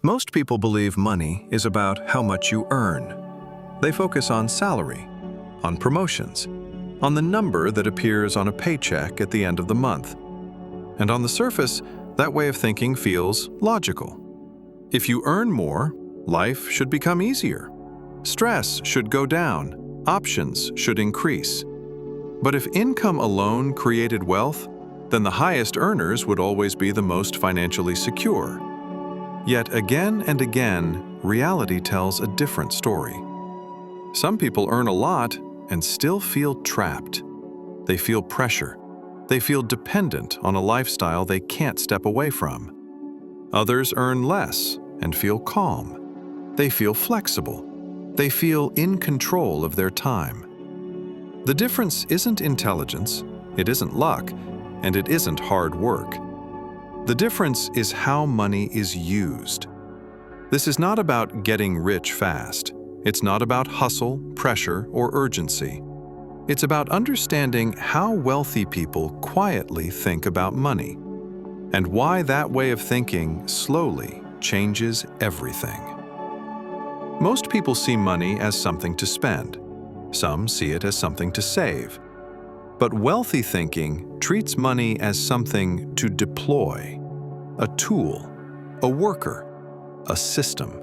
Most people believe money is about how much you earn. They focus on salary, on promotions, on the number that appears on a paycheck at the end of the month. And on the surface, that way of thinking feels logical. If you earn more, life should become easier. Stress should go down. Options should increase. But if income alone created wealth, then the highest earners would always be the most financially secure. Yet again and again, reality tells a different story. Some people earn a lot and still feel trapped. They feel pressure. They feel dependent on a lifestyle they can't step away from. Others earn less and feel calm. They feel flexible. They feel in control of their time. The difference isn't intelligence, it isn't luck, and it isn't hard work. The difference is how money is used. This is not about getting rich fast. It's not about hustle, pressure, or urgency. It's about understanding how wealthy people quietly think about money, and why that way of thinking slowly changes everything. Most people see money as something to spend. Some see it as something to save. But wealthy thinking treats money as something to deploy, a tool, a worker, a system.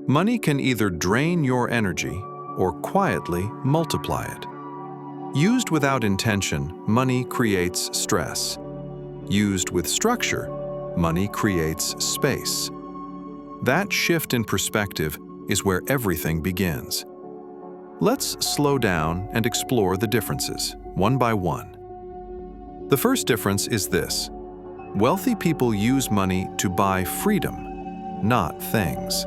Money can either drain your energy or quietly multiply it. Used without intention, money creates stress. Used with structure, money creates space. That shift in perspective is where everything begins. Let's slow down and explore the differences, one by one. The first difference is this: wealthy people use money to buy freedom, not things.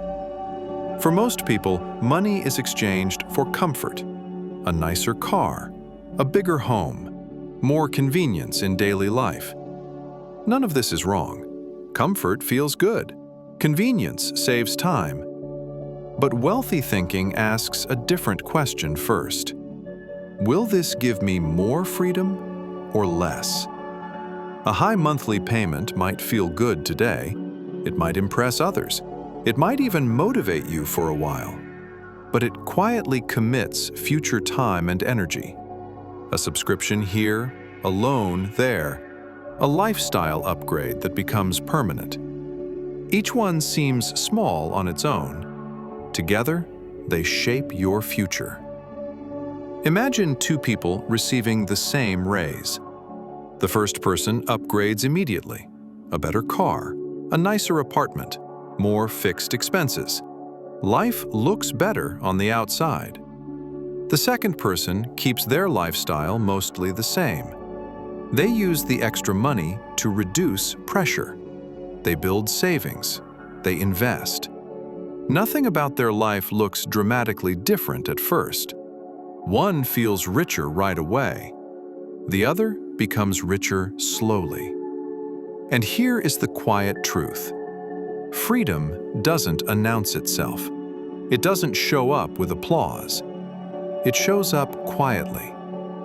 For most people, money is exchanged for comfort, a nicer car, a bigger home, more convenience in daily life. None of this is wrong. Comfort feels good. Convenience saves time. But wealthy thinking asks a different question first. Will this give me more freedom or less? A high monthly payment might feel good today. It might impress others. It might even motivate you for a while. But it quietly commits future time and energy. A subscription here, a loan there, a lifestyle upgrade that becomes permanent. Each one seems small on its own. Together, they shape your future. Imagine two people receiving the same raise. The first person upgrades immediately. A better car, a nicer apartment, more fixed expenses. Life looks better on the outside. The second person keeps their lifestyle mostly the same. They use the extra money to reduce pressure. They build savings. They invest. Nothing about their life looks dramatically different at first. One feels richer right away. The other becomes richer slowly. And here is the quiet truth. Freedom doesn't announce itself. It doesn't show up with applause. It shows up quietly,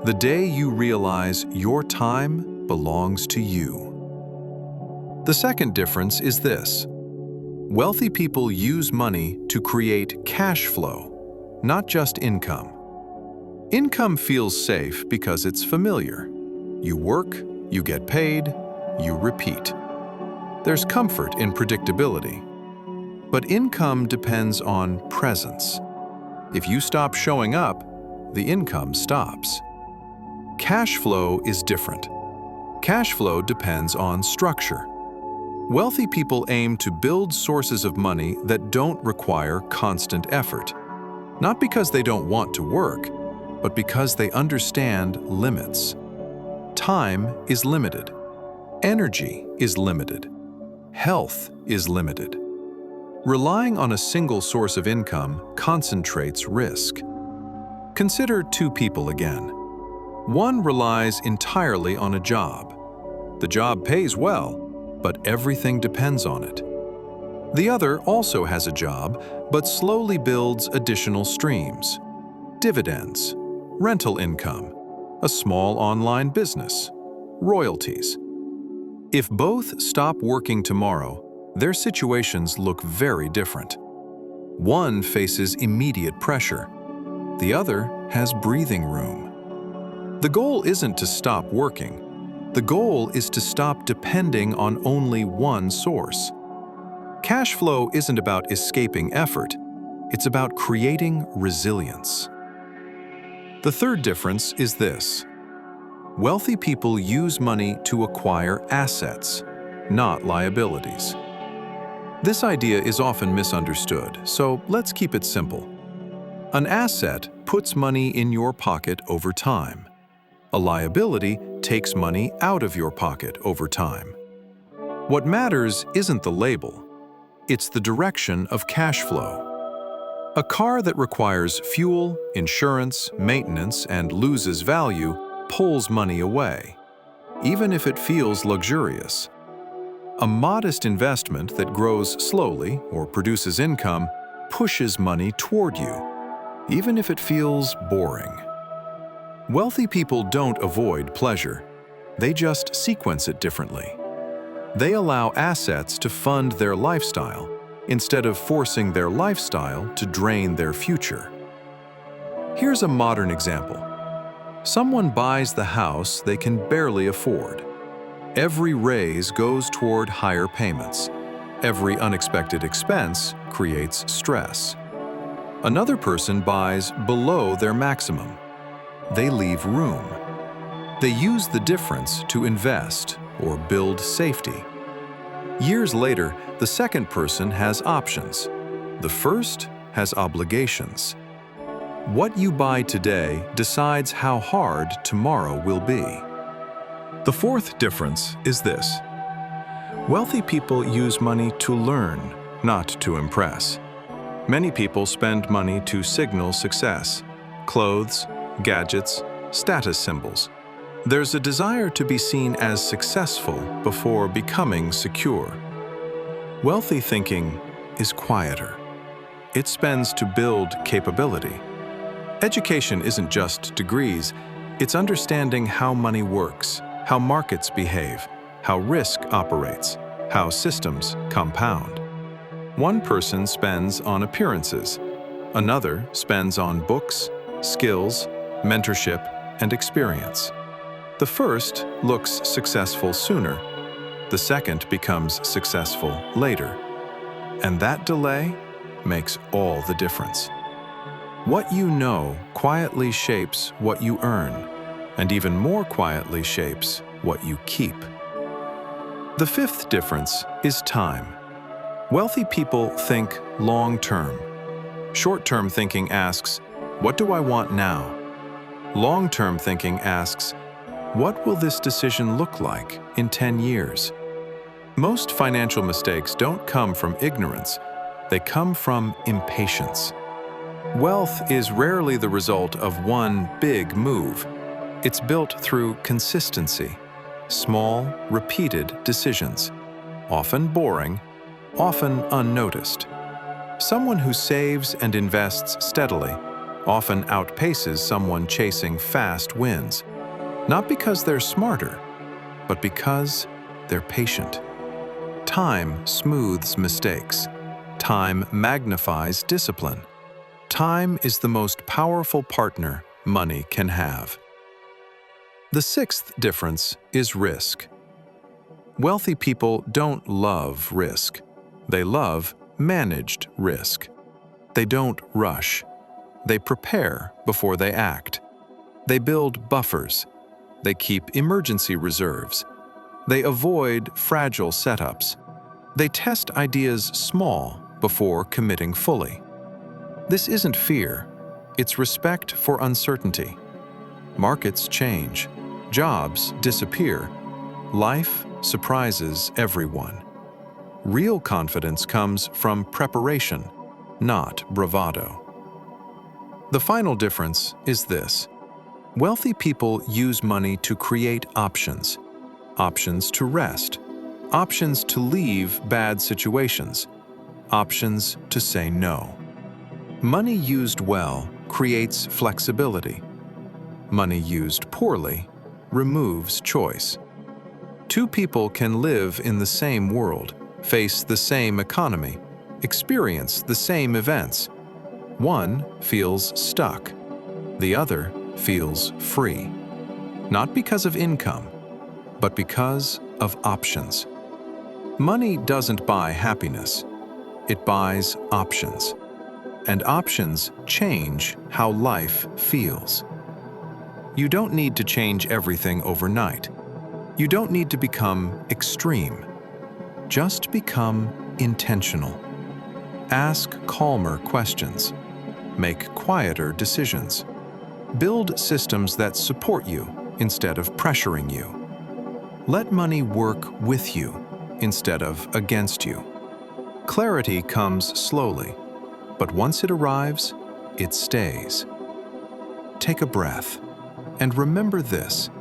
the day you realize your time belongs to you. The second difference is this: wealthy people use money to create cash flow, not just income. Income feels safe because it's familiar. You work, you get paid, you repeat. There's comfort in predictability. But income depends on presence. If you stop showing up, the income stops. Cash flow is different. Cash flow depends on structure. Wealthy people aim to build sources of money that don't require constant effort. Not because they don't want to work, but because they understand limits. Time is limited. Energy is limited. Health is limited. Relying on a single source of income concentrates risk. Consider two people again. One relies entirely on a job. The job pays well, but everything depends on it. The other also has a job, but slowly builds additional streams. Dividends, rental income, a small online business, royalties. If both stop working tomorrow, their situations look very different. One faces immediate pressure. The other has breathing room. The goal isn't to stop working. The goal is to stop depending on only one source. Cash flow isn't about escaping effort. It's about creating resilience. The third difference is this. Wealthy people use money to acquire assets, not liabilities. This idea is often misunderstood, so let's keep it simple. An asset puts money in your pocket over time. A liability takes money out of your pocket over time. What matters isn't the label. It's the direction of cash flow. A car that requires fuel, insurance, maintenance, and loses value pulls money away, even if it feels luxurious. A modest investment that grows slowly or produces income pushes money toward you, even if it feels boring. Wealthy people don't avoid pleasure. They just sequence it differently. They allow assets to fund their lifestyle instead of forcing their lifestyle to drain their future. Here's a modern example. Someone buys the house they can barely afford. Every raise goes toward higher payments. Every unexpected expense creates stress. Another person buys below their maximum. They leave room. They use the difference to invest or build safety. Years later, the second person has options. The first has obligations. What you buy today decides how hard tomorrow will be. The fourth difference is this. Wealthy people use money to learn, not to impress. Many people spend money to signal success. Clothes, gadgets, status symbols. There's a desire to be seen as successful before becoming secure. Wealthy thinking is quieter. It spends to build capability. Education isn't just degrees, it's understanding how money works, how markets behave, how risk operates, how systems compound. One person spends on appearances. Another spends on books, skills, mentorship, and experience. The first looks successful sooner. The second becomes successful later. And that delay makes all the difference. What you know quietly shapes what you earn, and even more quietly shapes what you keep. The fifth difference is time. Wealthy people think long-term. Short-term thinking asks, what do I want now? Long-term thinking asks, what will this decision look like in 10 years? Most financial mistakes don't come from ignorance, they come from impatience. Wealth is rarely the result of one big move. It's built through consistency, small, repeated decisions, often boring, often unnoticed. Someone who saves and invests steadily often outpaces someone chasing fast wins. Not because they're smarter, but because they're patient. Time smooths mistakes. Time magnifies discipline. Time is the most powerful partner money can have. The sixth difference is risk. Wealthy people don't love risk. They love managed risk. They don't rush. They prepare before they act. They build buffers. They keep emergency reserves. They avoid fragile setups. They test ideas small before committing fully. This isn't fear, it's respect for uncertainty. Markets change, jobs disappear, life surprises everyone. Real confidence comes from preparation, not bravado. The final difference is this. Wealthy people use money to create options. Options to rest. Options to leave bad situations. Options to say no. Money used well creates flexibility. Money used poorly removes choice. Two people can live in the same world, face the same economy, experience the same events. One feels stuck, the other feels free. Not because of income, but because of options. Money doesn't buy happiness, it buys options. And options change how life feels. You don't need to change everything overnight. You don't need to become extreme. Just become intentional. Ask calmer questions. Make quieter decisions. Build systems that support you instead of pressuring you. Let money work with you instead of against you. Clarity comes slowly, but once it arrives, it stays. Take a breath and remember this: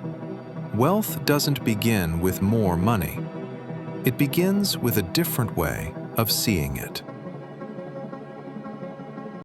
wealth doesn't begin with more money. It begins with a different way of seeing it.